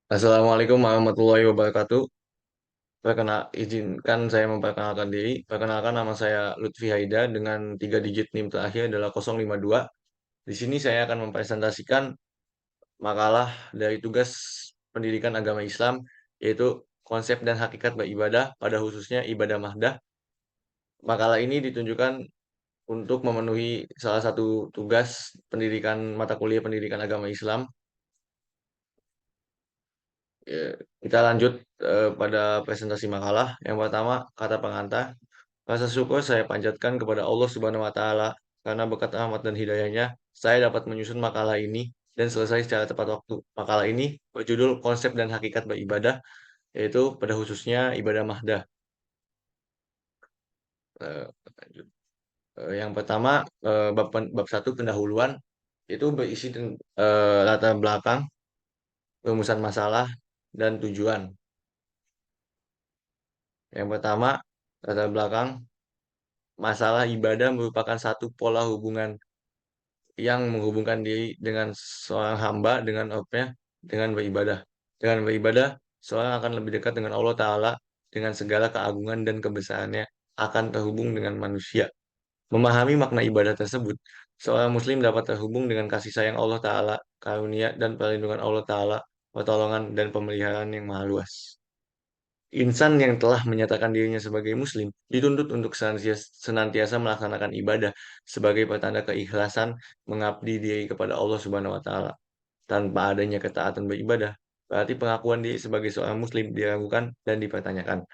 Assalamualaikum warahmatullahi wabarakatuh. Izinkan saya memperkenalkan diri. Perkenalkan nama saya Lutfi Haida dengan 3 digit NIM terakhir adalah 052. Di sini saya akan mempresentasikan makalah dari tugas pendidikan agama Islam, yaitu konsep dan hakikat beribadah, pada khususnya ibadah mahdah. Makalah ini ditunjukkan untuk memenuhi salah satu tugas pendidikan mata kuliah pendidikan agama Islam. Ya, kita lanjut pada presentasi makalah. Yang pertama, kata pengantar. Rasa syukur saya panjatkan kepada Allah Subhanahu wa Ta'ala karena berkat rahmat dan hidayahnya saya dapat menyusun makalah ini dan selesai secara tepat waktu. Makalah ini berjudul Konsep dan Hakikat Beribadah, yaitu pada khususnya ibadah mahdah. Eh, lanjut. Yang pertama, bab 1 pendahuluan itu berisi latar belakang, rumusan masalah, dan tujuan. Yang pertama, latar belakang. Masalah ibadah merupakan satu pola hubungan yang menghubungkan diri dengan seorang hamba dengan apa dengan beribadah. Dengan beribadah, seorang akan lebih dekat dengan Allah Ta'ala dengan segala keagungan dan kebesarannya akan terhubung dengan manusia. Memahami makna ibadah tersebut, seorang muslim dapat terhubung dengan kasih sayang Allah Ta'ala, karunia dan perlindungan Allah Ta'ala, pertolongan dan pemeliharaan yang maha luas. Insan yang telah menyatakan dirinya sebagai Muslim dituntut untuk senantiasa melaksanakan ibadah sebagai pertanda keikhlasan mengabdi diri kepada Allah Subhanahu wa Ta'ala. Tanpa adanya ketaatan beribadah, berarti pengakuan diri sebagai seorang Muslim diragukan dan dipertanyakan.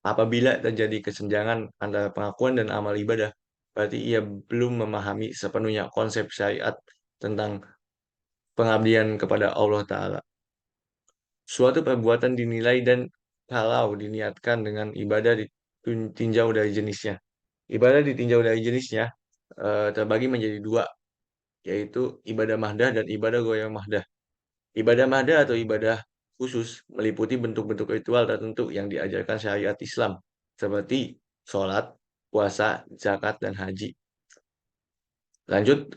Apabila terjadi kesenjangan antara pengakuan dan amal ibadah, berarti ia belum memahami sepenuhnya konsep syariat tentang pengabdian kepada Allah Ta'ala. Suatu perbuatan dinilai dan kalau diniatkan dengan ibadah ditinjau dari jenisnya. Ibadah ditinjau dari jenisnya terbagi menjadi dua, yaitu ibadah mahdah dan ibadah goyah mahdah. Ibadah mahdah atau ibadah khusus meliputi bentuk-bentuk ritual tertentu yang diajarkan syariat Islam, seperti sholat, puasa, zakat, dan haji. Lanjut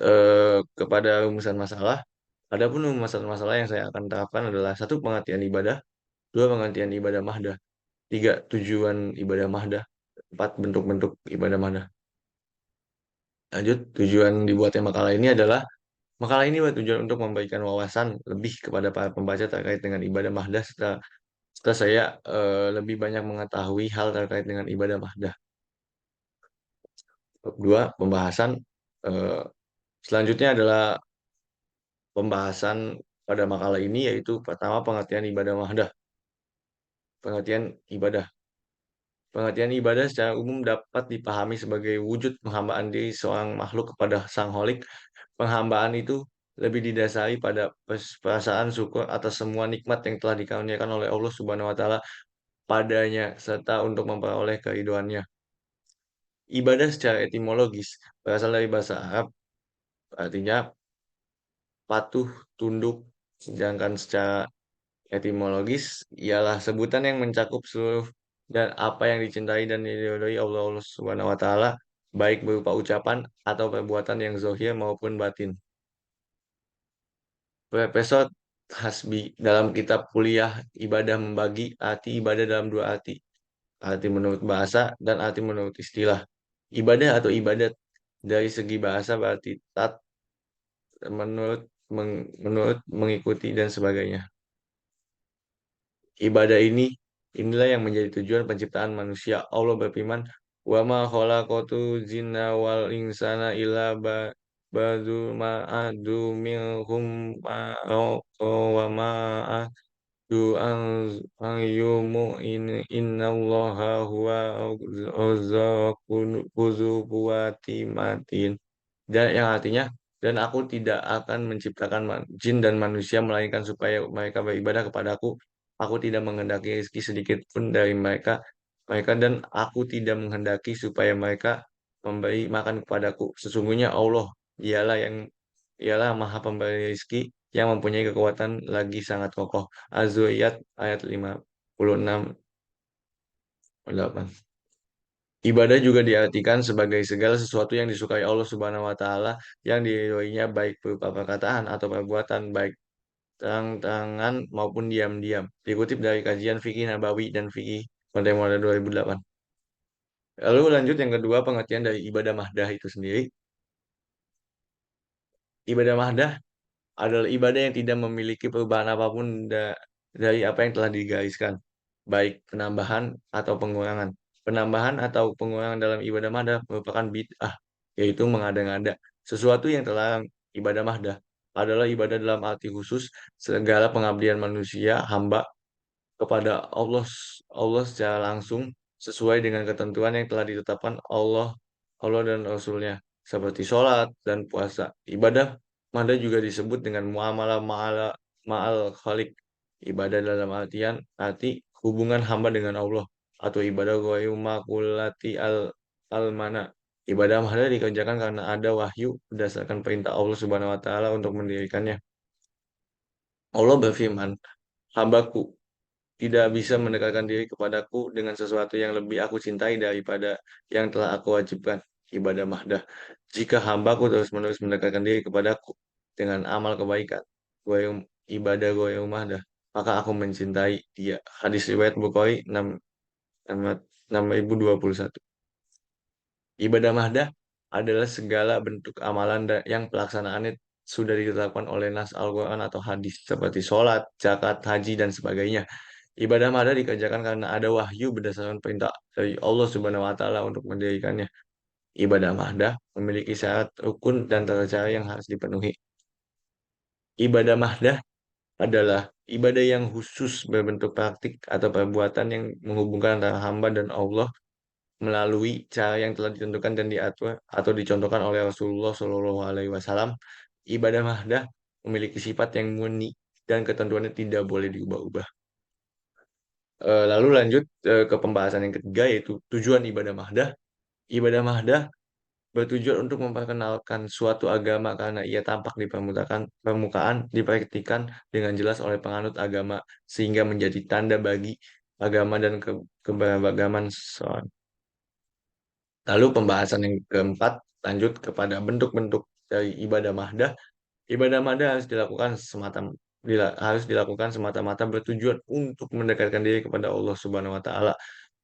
kepada rumusan masalah. Adapun rumusan masalah yang saya akan terapkan adalah satu pengertian ibadah, dua pengertian ibadah mahdah, tiga tujuan ibadah mahdah, empat bentuk-bentuk ibadah mahdah. Lanjut, tujuan dibuatnya makalah ini adalah makalah ini bertujuan untuk memberikan wawasan lebih kepada para pembaca terkait dengan ibadah mahdah setelah saya lebih banyak mengetahui hal terkait dengan ibadah mahdah. Bab dua, pembahasan. eh, Selanjutnya adalah pembahasan pada makalah ini yaitu pertama pengertian ibadah mahdah. Pengertian ibadah. Pengertian ibadah secara umum dapat dipahami sebagai wujud penghambaan diri seorang makhluk kepada Sang Holik. Penghambaan itu lebih didasari pada perasaan syukur atas semua nikmat yang telah dikaruniakan oleh Allah Subhanahu wa Ta'ala padanya serta untuk memperoleh keriduannya. Ibadah secara etimologis berasal dari bahasa Arab, artinya patuh, tunduk, sedangkan secara etimologis ialah sebutan yang mencakup seluruh dan apa yang dicintai dan diridhoi Allah Subhanahu wa taala, baik berupa ucapan atau perbuatan yang zahir maupun batin. Profesor Hasbi dalam kitab kuliah ibadah membagi arti ibadah dalam dua arti. Arti menurut bahasa dan arti menurut istilah. Ibadah atau ibadat dari segi bahasa berarti tat, menurut, menurut, mengikuti dan sebagainya. Ibadah inilah yang menjadi tujuan penciptaan manusia. Allah berfirman, "Wa ma khalaqatu jinna wal insana illa ba'du ma'adu minhum wa ma'adu ayyumu innallaha huwa razzaqun dzu quwwati matin." Dan yang artinya, dan aku tidak akan menciptakan jin dan manusia melainkan supaya mereka beribadah kepadaku. Aku tidak menghendaki rezeki sedikit pun dari mereka dan aku tidak menghendaki supaya mereka memberi makan kepadaku. Sesungguhnya Allah ialah Maha Pemberi rezeki yang mempunyai kekuatan lagi sangat kokoh. Az-Zariyat ayat 56-58. Ibadah juga diartikan sebagai segala sesuatu yang disukai Allah Subhanahu wa taala yang diridhoinya baik berupa perkataan atau perbuatan baik. terang-terangan maupun diam-diam. Dikutip dari kajian fikih Nabawi dan fikih kontemporer 2008. Lalu lanjut yang kedua, pengertian dari ibadah mahdah itu sendiri. Ibadah mahdah adalah ibadah yang tidak memiliki perubahan apapun dari apa yang telah digariskan, baik penambahan atau pengurangan. Penambahan atau pengurangan dalam ibadah mahdah merupakan bid'ah, yaitu mengada-ngada. Sesuatu yang terlarang ibadah mahdah adalah ibadah dalam arti khusus segala pengabdian manusia, hamba kepada Allah secara langsung sesuai dengan ketentuan yang telah ditetapkan Allah dan Rasulnya seperti sholat dan puasa. Ibadah mada juga disebut dengan muamalah ma'al khalik. Ibadah dalam arti hubungan hamba dengan Allah atau ibadah ghairu makulati al mana. Ibadah mada dikerjakan karena ada wahyu berdasarkan perintah Allah Subhanahu wa taala untuk mendirikannya. Allah berfirman, "Hambaku tidak bisa mendekatkan diri kepadaku dengan sesuatu yang lebih aku cintai daripada yang telah aku wajibkan, ibadah mahdah. Jika hambaku terus-menerus mendekatkan diri kepadaku dengan amal kebaikan, gue ibadah gue mahdah, maka aku mencintai dia. Hadis riwayat Bukhari 6021. Ibadah mahdah adalah segala bentuk amalan yang pelaksanaannya sudah ditetapkan oleh nas Al-Quran atau hadis seperti sholat, zakat, haji, dan sebagainya. Ibadah mahdah dikerjakan karena ada wahyu berdasarkan perintah dari Allah Subhanahu wa taala untuk mendirikannya. Ibadah mahdah memiliki syarat rukun dan tata cara yang harus dipenuhi. Ibadah mahdah adalah ibadah yang khusus berbentuk praktik atau perbuatan yang menghubungkan antara hamba dan Allah melalui cara yang telah ditentukan dan diatur atau dicontohkan oleh Rasulullah Shallallahu Alaihi Wasallam. Ibadah mahdah memiliki sifat yang murni dan ketentuannya tidak boleh diubah-ubah. Lalu lanjut ke pembahasan yang ketiga yaitu tujuan ibadah mahdah. Ibadah mahdah bertujuan untuk memperkenalkan suatu agama karena ia tampak di permukaan dipraktikkan dengan jelas oleh penganut agama sehingga menjadi tanda bagi agama dan keberagaman seseorang. Lalu pembahasan yang keempat lanjut kepada bentuk-bentuk dari ibadah mahdah. Ibadah mahdah harus dilakukan semata-mata bertujuan untuk mendekatkan diri kepada Allah Subhanahu wa taala.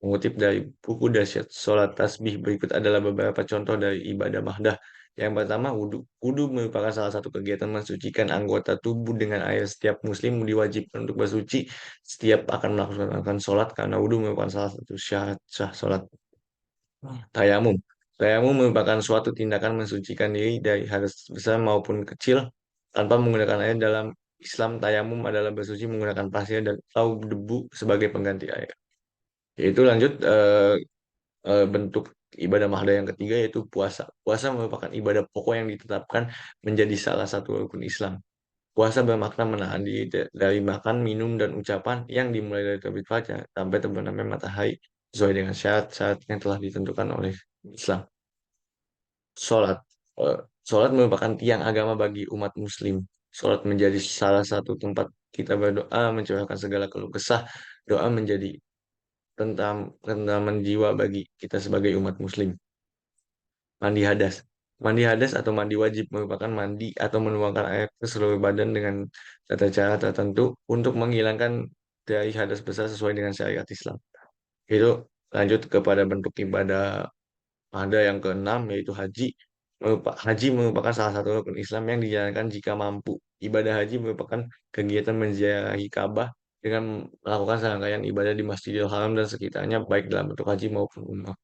Mengutip dari buku Dasyat Salat Tasbih berikut adalah beberapa contoh dari ibadah mahdah. Yang pertama, wudhu. Wudhu merupakan salah satu kegiatan mensucikan anggota tubuh dengan air. Setiap muslim diwajibkan untuk bersuci setiap akan melaksanakan sholat karena wudhu merupakan salah satu syarat sah sholat. Tayamum. Tayamum merupakan suatu tindakan mensucikan diri dari hadas besar maupun kecil tanpa menggunakan air. Dalam Islam, tayamum adalah bersuci menggunakan pasir dan atau debu sebagai pengganti air. Yaitu lanjut bentuk ibadah mahdah yang ketiga yaitu puasa. Puasa merupakan ibadah pokok yang ditetapkan menjadi salah satu rukun Islam. Puasa bermakna menahan diri dari makan, minum, dan ucapan yang dimulai dari terbit fajar sampai terbenamnya matahari sesuai dengan syarat-syarat yang telah ditentukan oleh Islam. Sholat. Eh, Sholat merupakan tiang agama bagi umat muslim. Sholat menjadi salah satu tempat kita berdoa, mencurahkan segala keluh kesah. Doa menjadi tentraman jiwa bagi kita sebagai umat muslim. Mandi hadas. Mandi hadas atau mandi wajib merupakan mandi atau menuangkan air ke seluruh badan dengan tata cara tertentu untuk menghilangkan dari hadas besar sesuai dengan syariat Islam. Itu lanjut kepada bentuk ibadah ada yang keenam yaitu haji. Haji merupakan salah satu rukun Islam yang dijalankan jika mampu. Ibadah haji merupakan kegiatan menziarahi Ka'bah dengan melakukan serangkaian ibadah di Masjidil Haram dan sekitarnya baik dalam bentuk haji maupun umrah.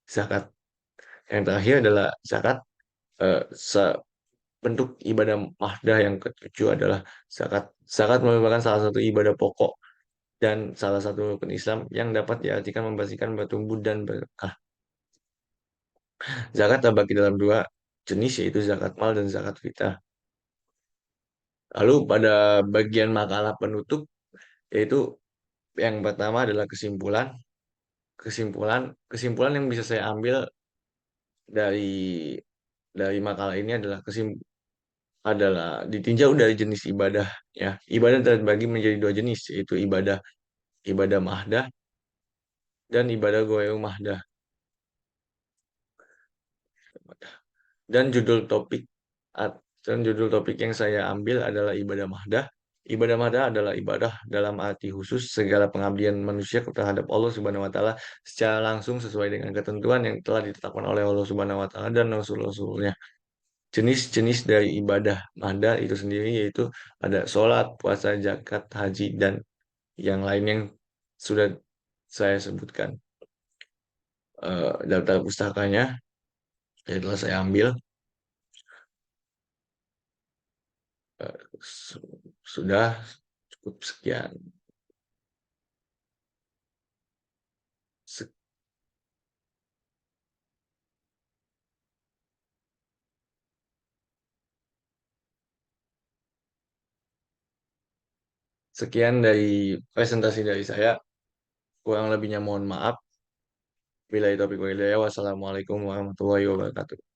Zakat. Yang terakhir adalah zakat. Eh, se- Bentuk ibadah mahdah yang ketujuh adalah zakat. Zakat merupakan salah satu ibadah pokok dan salah satu rukun Islam yang dapat diartikan membersihkan bertumbuh dan berkah. Zakat terbagi dalam dua jenis yaitu zakat mal dan zakat fitrah. Lalu pada bagian makalah penutup yaitu yang pertama adalah kesimpulan. Kesimpulan yang bisa saya ambil dari makalah ini adalah ditinjau dari jenis ibadah ya. Ibadah terbagi menjadi dua jenis yaitu ibadah ibadah mahdah dan ibadah goyang mahdah. Dan judul topik dan judul topik yang saya ambil adalah ibadah mahdah. Ibadah mada adalah ibadah dalam arti khusus segala pengabdian manusia terhadap Allah Subhanahu wa taala secara langsung sesuai dengan ketentuan yang telah ditetapkan oleh Allah Subhanahu wa taala dan Rasul-Rasulnya. Jenis-jenis dari ibadah mada itu sendiri yaitu ada sholat, puasa, zakat, haji, dan yang lain yang sudah saya sebutkan. Daftar pustakanya yang telah saya ambil eh, sudah cukup sekian. Se- Sekian dari presentasi dari saya. Kurang lebihnya mohon maaf. Bila itu, wassalamualaikum warahmatullahi wabarakatuh.